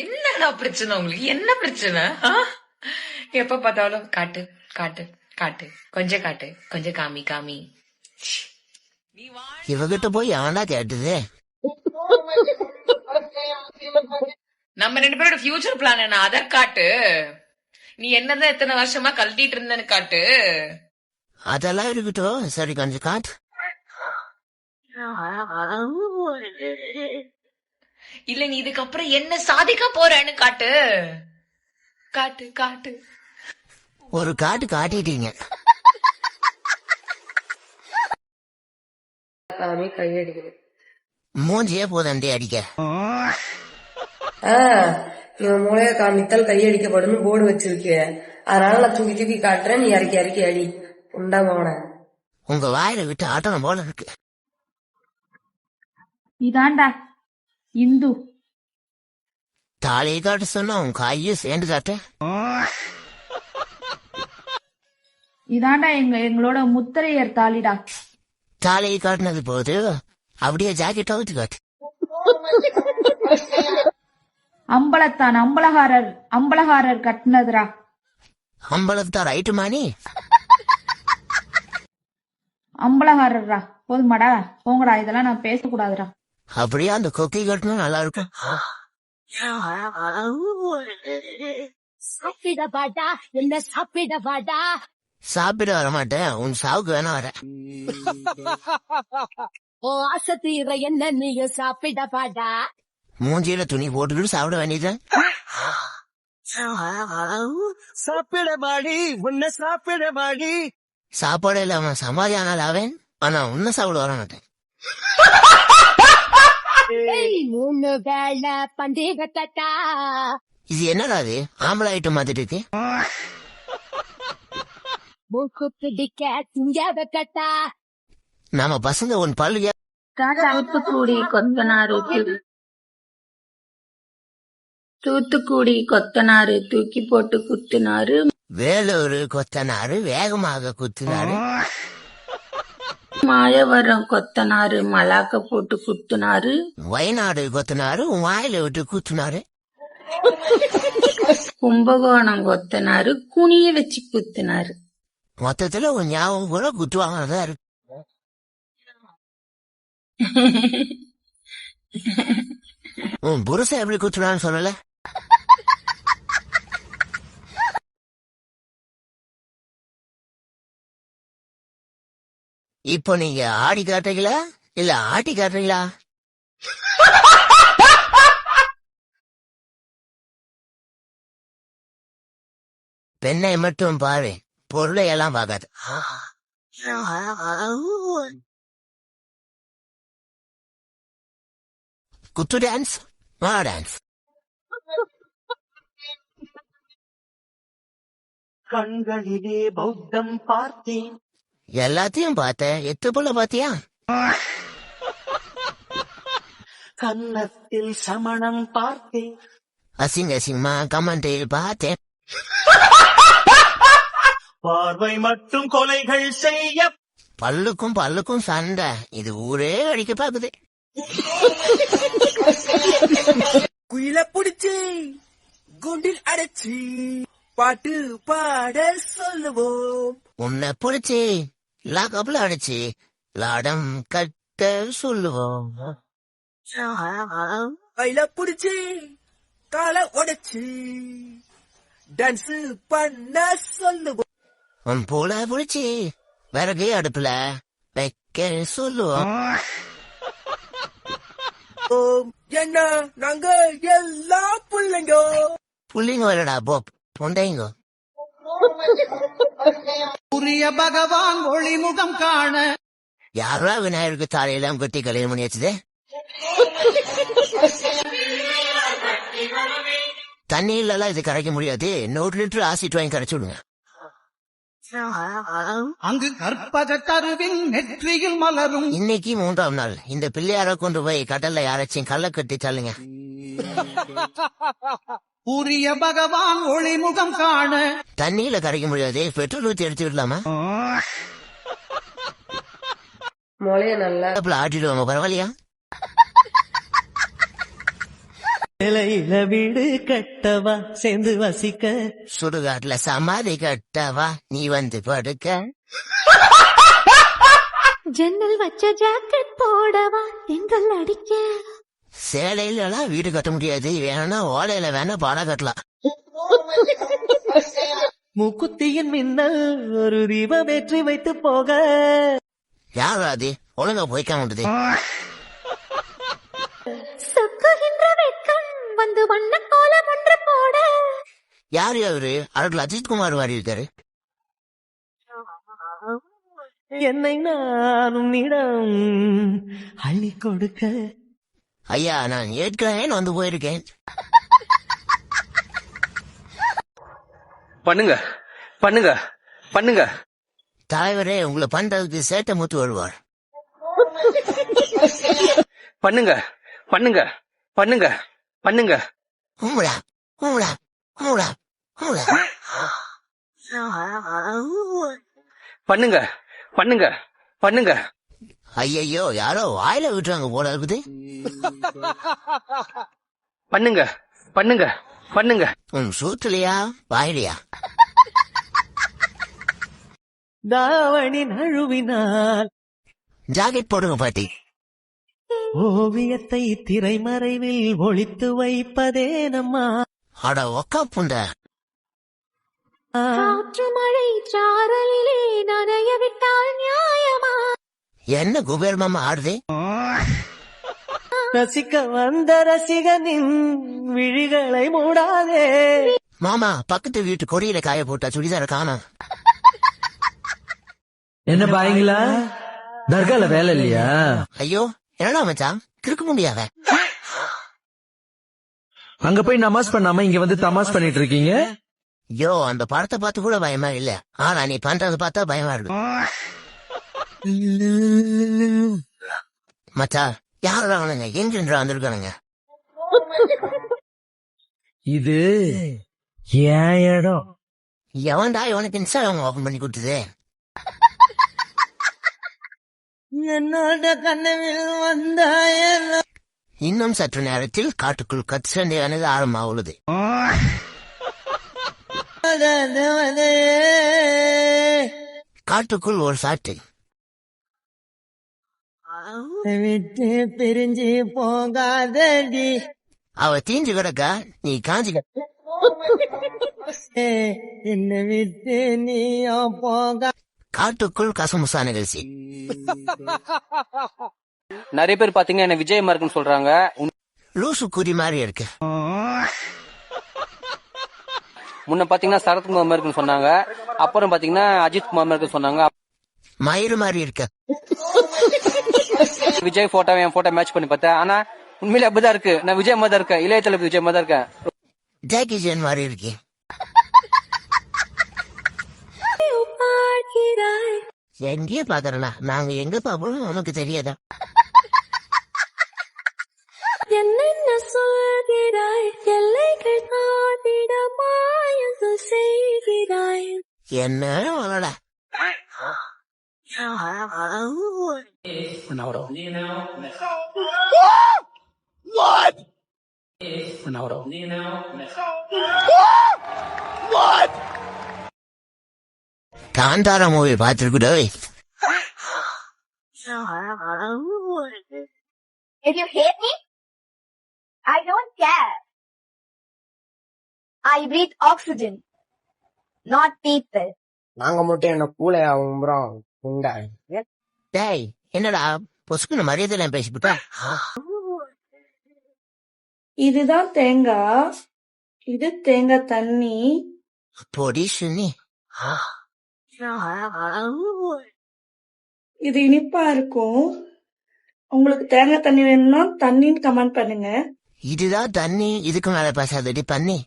என்னடா பிரச்சனை உங்களுக்கு? என்ன பிரச்சனை? எப்ப பார்த்தாலும் காட்டு காட்டு காட்டு, கொஞ்சம் காட்டு, கொஞ்சம் காமி காமி. இவகிட்ட போய் அவனா கேட்டது. நம்ம 2 பேரோட ஃபியூச்சர் பிளான் என்ன? அத காட்டு. நீ என்னதான் எத்தனை வருஷமா கழட்டிட்டு இருந்தன்னு காட்டு. அதெல்லாம் இருக்கட்டும், சரி கொஞ்சம் காட்டு. இல்ல நீ இதுக்கப்புறம் என்ன சாதிக்க போறன்னு காட்டு. காட்டு காட்டு. ஒரு காட்டு காட்டிட்டீங்க. கையடிக்கணும். மூஞ்சியே போதண்டி அடிக்க. இவன் மூளைய காமித்தால் கையடிக்கப்படும் போர்டு வச்சிருக்க. அதனால நான் தூக்கி தூக்கி காட்டுறேன், நீ இறக்கி இறக்கி அடி. உண்டா போன உங்க வாயில விட்டு ஆட்டணும் போல இருக்கு. இதாண்டா இந்து. தாலியை காட்ட சொன்னா உன் கையும் சேர்ந்து காட்ட. இதாண்டா எங்களோட முத்திரையர் தாலிடா. தாலியை காட்டினது போது அப்படியே ஜாக்கெட் அவுத்து காட்டு. அம்பலத்தான் அம்பலகாரர் கட்டினதுரா. அம்பலத்தான் ரைட்டு மாணி. அம்பலகாரர்ரா. போதுமாடா, போங்கடா, இதெல்லாம் நான் பேசக்கூடாதுடா. அப்படியே அந்த கொக்கை கட்டணும் நல்லா இருக்கும். சாப்பிடவாடா, என்ன சாப்பிடவாடா. சாப்பிட வர மாட்டேன், உன் சாவுக்கு வேணா வர. ஓ ஆசை தீர என்ன நீயும் சாப்பிடவாடா. மூஞ்சியில துணி போட்டுக்கிட்டு சாப்பிட வேண்டியதான். சாப்பிட மாடி, உன்ன சாப்பிட மாடி. சாப்பாடு இல்லாம சமாதியானால் ஆவேன், ஆனா உன்ன சாப்பிட வர மாட்டேன். 3 வேளை பண்டிகை தட்டா. இது என்னடா அது ஆம்பளை ஐட்டம் மாத்திட்டு இருக்கு. மூக்கு பிடிக்க திங்காத கட்டா. நாம பசங்க உன் பல்லு தூத்துக்குடி கொத்தனாரு தூத்துக்குடி கொத்தனாரு தூக்கி போட்டு குத்துனாரு. வேலூர் கொத்தனாரு வேகமாக குத்துனாரு. மாயவரம் கொத்தனாரு மலாக்க போட்டு குத்துனாரு. வயநாடு கொத்தனாரு உன் வாயில விட்டு குத்துனாரு. கும்பகோணம் கொத்தனாரு குனிய வச்சு குத்துனாரு. மொத்தத்துல உன் ஞாபகம் கூட குத்துவாங்கதான் இருக்கு. உன் புருஷன் எப்படி குத்துனான்னு சொல்லல. இப்போ நீங்க ஆடி காட்டுறீங்களா இல்ல ஆட்டி காட்டுறீங்களா? பெண்ணை மட்டும் பாரு, பொருளை எல்லாம் பார்க்காது. குத்து டான்ஸ், மா டான்ஸ். கண்களிலே பௌத்தம் பார்த்தேன். எல்லாத்தையும் பார்த்தேன், 8 போல பாத்தியா? கன்னத்தில் சமணம் பார்த்தேன். அசிங்கமா கமெண்டில் பார்த்தேன். பார்வை மட்டும் கொலைகள் செய்ய. பல்லுக்கும் சண்டை, இது ஊரே அடிக்க பாக்குது. குயில புடிச்சு குண்டில் அடைச்சி பாட்டு பாட சொல்லுவோம். உன்னை பிடிச்சி லாக்கப்ல அடிச்சு லாடம் கட்ட சொல்லுவோம். கையில புடிச்சு காலை உடைச்சு டான்ஸ் பண்ண சொல்லுவோம். உன் போல பிடிச்சி விறகு அடுப்புல வைக்க சொல்லுவோம். என்ன நாங்க எல்லா புள்ளைங்க வரடா போப் பொண்டைங்க. புரிய பகவான் ஒளிமுகம் காண. யாரா விநாயகருக்கு தாலையெல்லாம் கட்டி கல்யாணம் பண்ணி வச்சது? தண்ணியில எல்லாம் இது கரைக்க முடியாது. 100 லிட்டர் ஆசிட் வாங்கி கரைச்சு விடுங்க. அங்கு கற்பக கருவின் நெற்றியில் மலரும். இன்னைக்கு 3ஆம் நாள். இந்த பிள்ளையார கொண்டு போய் கடல்ல யாராச்சும் கல்ல கட்டி தள்ளுங்க. புரிய பகவான் ஒளிமுகம் காண. தண்ணியில கரைக்க முடியாது, பெட்ரோல் ஊத்தி எடுத்து விடலாமா? மூளைய நல்லா ஆட்டிடுவாங்க, பரவாயில்லையா? இலையில வீடு கட்டவா சேர்ந்து வசிக்க. சுடுகாட்டுல சமாதி கட்டவா நீ வந்து படுக்க. ஜன்னல் வச்ச ஜாக்கெட் போடவா எங்கள் அடிக்க. சேலையில எல்லாம் வீடு கட்ட முடியாது, வேணா ஓலையில வேணா பாடம் கட்டலாம். மூக்குத்தியின் மின்னல் ஒரு தீபம் ஏற்றி வைத்து போக. யாரு அது ஒழுங்கா போய்க்க முடியுது. சொக்குகின்ற வெட்கம் வந்து வண்ண கோலம் ஒன்று போட. யாரு அவரு? அவர்கள் அஜித்குமார் மாதிரி இருக்காரு. என்னை நானும் இடம் அள்ளி கொடுக்க. ஐயா நான் ஏற்கனவே வந்து போயிருக்கேன். பண்ணுங்க பண்ணுங்க பண்ணுங்க. தலைவரே உங்களை பண்றதுக்கு சேட்டை மூத்து வருவார். பண்ணுங்க பண்ணுங்க பண்ணுங்க பண்ணுங்க. உங்களா உங்களா உங்களா உங்களா. பண்ணுங்க பண்ணுங்க பண்ணுங்க. ஐயையோ யாரோ வாயில விட்டுறாங்க போல இருக்குது. பண்ணுங்க பண்ணுங்க பண்ணுங்க. சூத்துலையா வாயிலையா? தாவணி நழுவினால் ஜாக்கெட் போடுங்க பாட்டி. ஓவியத்தை திரைமறைவில் ஒளித்து வைப்பதே நம்மா. அட ஒக்கா புண்ட. காற்று மழை சாரலிலே நனைய விட்டால் நியாயமா? என்ன குபேர் மாமா ஆடுதே? ரசிக்க வந்த ரசிகனின் விழிகளை மூடாதே. மாமா பக்கத்து வீட்டு கொடியில காய போட்டா சுடிதார காணோம். என்ன பாயங்களா, தர்கால வேலை இல்லையா? ஐயோ என்னடா மச்சான் கிறுக்க முடியாத. அங்க போய் நமாஸ் பண்ணாம இங்க வந்து தமாஸ் பண்ணிட்டு இருக்கீங்க. ஐயோ அந்த படத்தை பார்த்து கூட பயமா இல்ல, ஆனா நீ பண்றது பார்த்தா பயமா இருக்கு. மச்சா யாரா அவனுங்க எங்கின்ற வந்திருக்கானுங்க? இது ஏன் இடம். எவன்டா இவனுக்கு இன்ஸ்டாகிராம் ஓபன் பண்ணி கொடுத்தது? என்னோட கனவில் வந்தாய. இன்னும் சற்று நேரத்தில் காட்டுக்குள் கச்சண்டையானது ஆழமா உள்ளது. காட்டுக்குள் ஒரு சாட்டை. விட்டு பிரிஞ்சு போகாதடி. அவ தீஞ்சு கிடக்கா, நீ காஞ்சி கிடக்க. என்ன விட்டு நீயோ போக. காட்டுக்குள் கசமுசா நிகழ்ச்சி. நிறைய பேர் பாத்தீங்கன்னா என்ன விஜயமா இருக்குன்னு சொல்றாங்க. லூசு குறி மாதிரி இருக்கு. முன்ன பாத்தீங்கன்னா சரத்குமார் மாதிரி இருக்குன்னு சொன்னாங்க, அப்புறம் பாத்தீங்கன்னா அஜித் குமார் மாதிரி இருக்குன்னு சொன்னாங்க. மயிறு மாதிரி இருக்க. விஜய் போட்டோ என் போட்டோ மேட்ச் பண்ணி பார்த்தேன், ஆனா உண்மையிலே அப்படிதான் இருக்கு. நான் விஜய் மாதிரி தான் இருக்கேன், இளைய தளபதி விஜய் மாதிரி தான் இருக்கேன். ஜாக்கி ஜான் மாதிரி இருக்கு. எங்கேயே பாக்குறா, நாங்க எங்க பாப்போம் உனக்கு தெரியாதா? என்னென்ன சொல்கிறாய், எல்லைகள் தாண்டிட மாயங்கள் செய்கிறாய். என்ன அவளடா காந்தாரா மூவி பார்த்திருக்குடோ. If you hate me, I don't care. I breathe oxygen, not people. நாங்க மட்டும் என்ன கூலையா உம்புறோம் உண்டா? டேய் என்னடா பொசுக்குன்னு மரியாதை பேசிவிட்டா? இதுதான் தேங்காய், இது தேங்காய் தண்ணி. பொடி சுனி. இது இனிப்பா இருக்கும். உங்களுக்கு தேங்காய் தண்ணி வேணும்னா தண்ணின்னு கமெண்ட் பண்ணுங்க. இதுதான் தண்ணி, இதுக்கு மேல பேசாதடி பண்ணி.